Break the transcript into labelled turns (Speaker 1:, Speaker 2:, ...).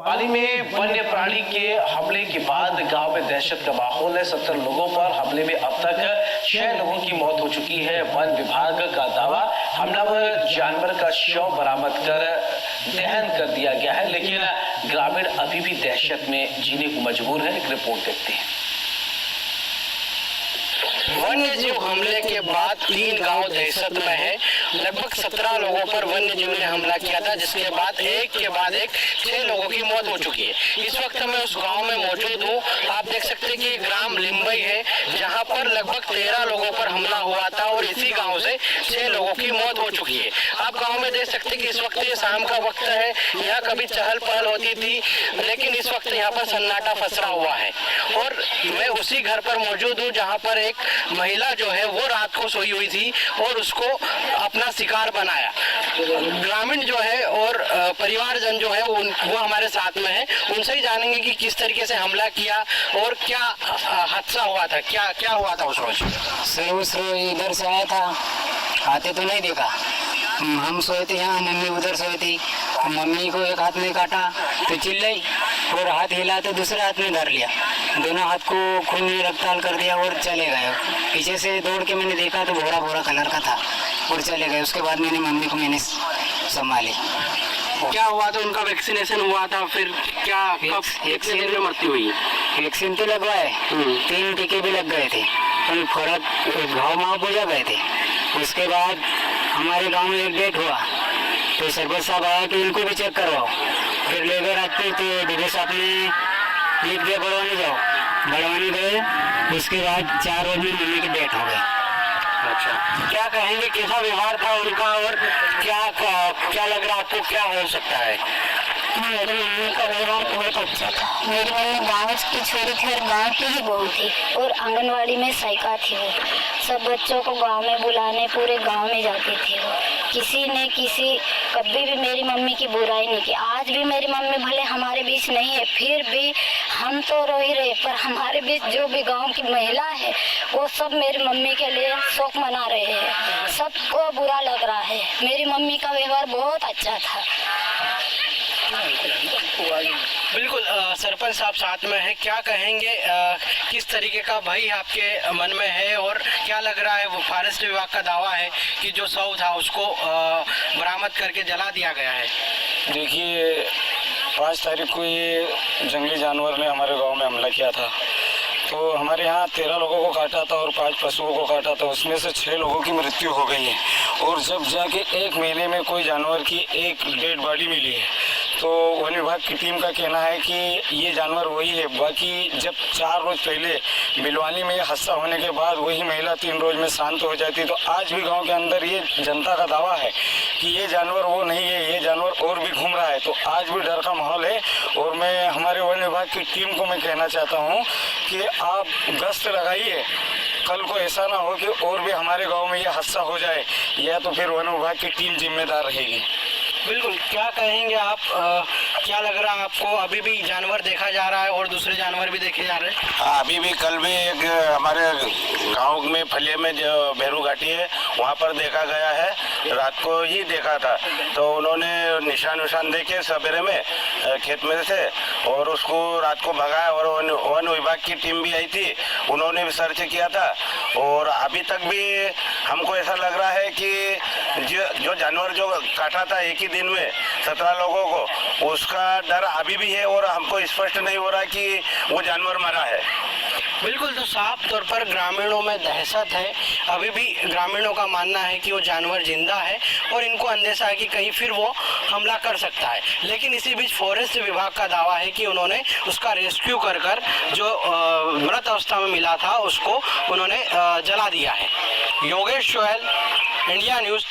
Speaker 1: पाली में वन्य प्राणी के हमले के बाद गांव में दहशत का माहौल है। 70 लोगों पर हमले में अब तक 6 लोगों की मौत हो चुकी है। वन विभाग का दावा, हमलावर जानवर का शव बरामद कर दहन कर दिया गया है, लेकिन ग्रामीण अभी भी दहशत में जीने को मजबूर है। एक रिपोर्ट देखते हैं।
Speaker 2: वन्य जीव हमले के बाद 3 गांव दहशत में है। लगभग 17 लोगों पर वन्य जीव ने हमला किया था, जिसके बाद एक के बाद एक 6 लोगों की मौत हो चुकी है। इस वक्त मैं उस गांव में मौजूद हूं। आप देख सकते हैं कि ग्राम लिम्बई है, जहां पर लगभग 13 लोगों पर हमला हुआ था और इसी गांव से 6 लोगों की मौत हो चुकी है। आप गांव में देख सकते हैं कि इस वक्त ये शाम का वक्त है। यहाँ कभी चहल पहल होती थी, लेकिन इस वक्त यहाँ पर सन्नाटा फसरा हुआ है। और मैं उसी घर पर मौजूद हूँ जहाँ पर एक महिला जो है वो रात को सोई हुई थी और उसको अपना शिकार बनाया। ग्रामीण जो है और परिवारजन जो है वो हमारे साथ में है। उनसे ही जानेंगे कि किस तरीके से हमला किया और क्या हादसा हुआ था, क्या हुआ था उस रोज।
Speaker 3: सुबह इधर से आया था, आते तो नहीं देखा। हम सोए थे यहाँ, मम्मी उधर सोई थी। मम्मी को एक हाथ में काटा तो चिल्लाई और हाथ हिला तो दूसरे हाथ में धर लिया। दोनों हाथ को खून में रक्ताल कर दिया और चले गए। पीछे से दौड़ के मैंने देखा तो भूरा भूरा कलर का था और चले गए। उसके बाद मम्मी को मैंने संभाली।
Speaker 2: क्या हुआ था? उनका वैक्सीनेशन हुआ था, फिर क्या कितने दिन में मृत्यु हुई?
Speaker 3: वैक्सीन तो लगवाए, 3 टीके भी लग गए थे, पर फर्क घाव माव बुझा गए थे। उसके बाद हमारे गांव में एक डेट हुआ तो सरपंच साहब आया कि इनको भी चेक करवाओ। फिर लेकर आते तो डीडी साहब ने लिख दिया बढ़वाने जाओ, बढ़वाने गए। उसके बाद 4 रोज में मम्मी की डेट हो गई।
Speaker 2: अच्छा, क्या कहेंगे, कैसा व्यवहार था उनका और क्या लग रहा है आपको, क्या हो सकता है?
Speaker 4: मेरी मम्मी का व्यवहार बहुत अच्छा था। मेरी मम्मी गाँव की छोरी थी और गाँव की ही बहू थी और आंगनवाड़ी में सहायिका थी। वो सब बच्चों को गांव में बुलाने पूरे गांव में जाती थी। वो किसी ने कभी भी मेरी मम्मी की बुराई नहीं की। आज भी मेरी मम्मी भले हमारे बीच नहीं है, फिर भी हम तो रो ही रहे, पर हमारे बीच जो भी गांव की महिला है वो सब मेरी मम्मी के लिए शोक मना रहे हैं। सबको बुरा लग रहा है। मेरी मम्मी का व्यवहार बहुत अच्छा था।
Speaker 2: बिल्कुल, सरपंच साहब साथ में है। क्या कहेंगे, किस तरीके का भय आपके मन में है और क्या लग रहा है? वो फॉरेस्ट विभाग का दावा है कि जो शव था उसको बरामद करके जला दिया गया है।
Speaker 5: देखिए, 5 तारीख को ये जंगली जानवर ने हमारे गांव में हमला किया था। तो हमारे यहाँ 13 लोगों को काटा था और 5 पशुओं को काटा था। उसमें से 6 लोगों की मृत्यु हो गई है और जब जाके 1 महीने में कोई जानवर की एक डेड बॉडी मिली है, तो वन विभाग की टीम का कहना है कि ये जानवर वही है। बाकी जब 4 रोज पहले बिलवानी में ये हादसा होने के बाद वही महिला 3 रोज में शांत हो जाती, तो आज भी गांव के अंदर ये जनता का दावा है कि ये जानवर वो नहीं है, ये जानवर और भी घूम रहा है। तो आज भी डर का माहौल है और मैं हमारे वन विभाग की टीम को मैं कहना चाहता हूँ कि आप गश्त लगाइए। कल को ऐसा ना हो कि और भी हमारे गाँव में ये हादसा हो जाए, या तो फिर वन विभाग की टीम जिम्मेदार रहेगी।
Speaker 2: बिल्कुल, क्या कहेंगे आप, क्या लग रहा है आपको? अभी भी जानवर देखा जा रहा है और दूसरे जानवर भी देखे जा रहे हैं?
Speaker 6: हाँ, अभी भी कल भी एक हमारे गांव में फलिया में जो भैरू घाटी है वहाँ पर देखा गया है। रात को ही देखा था, तो उन्होंने निशान देखे सवेरे में खेत में से और उसको रात को भगाया और वन विभाग की टीम भी आई थी, उन्होंने भी सर्च किया था। और अभी तक भी हमको ऐसा लग रहा है कि जो जानवर जो काटा था एक ही दिन में 17 लोगों को, उसका डर अभी भी है और हमको स्पष्ट नहीं हो रहा कि वो जानवर मरा है।
Speaker 2: बिल्कुल, तो साफ तौर पर ग्रामीणों में दहशत है। अभी भी ग्रामीणों का मानना है कि वो जानवर जिंदा है और इनको अंदेशा है कि कहीं फिर वो हमला कर सकता है। लेकिन इसी बीच फॉरेस्ट विभाग का दावा है कि उन्होंने उसका रेस्क्यू कर जो मृत अवस्था में मिला था उसको उन्होंने जला दिया है। Yogesh Sohail, India news.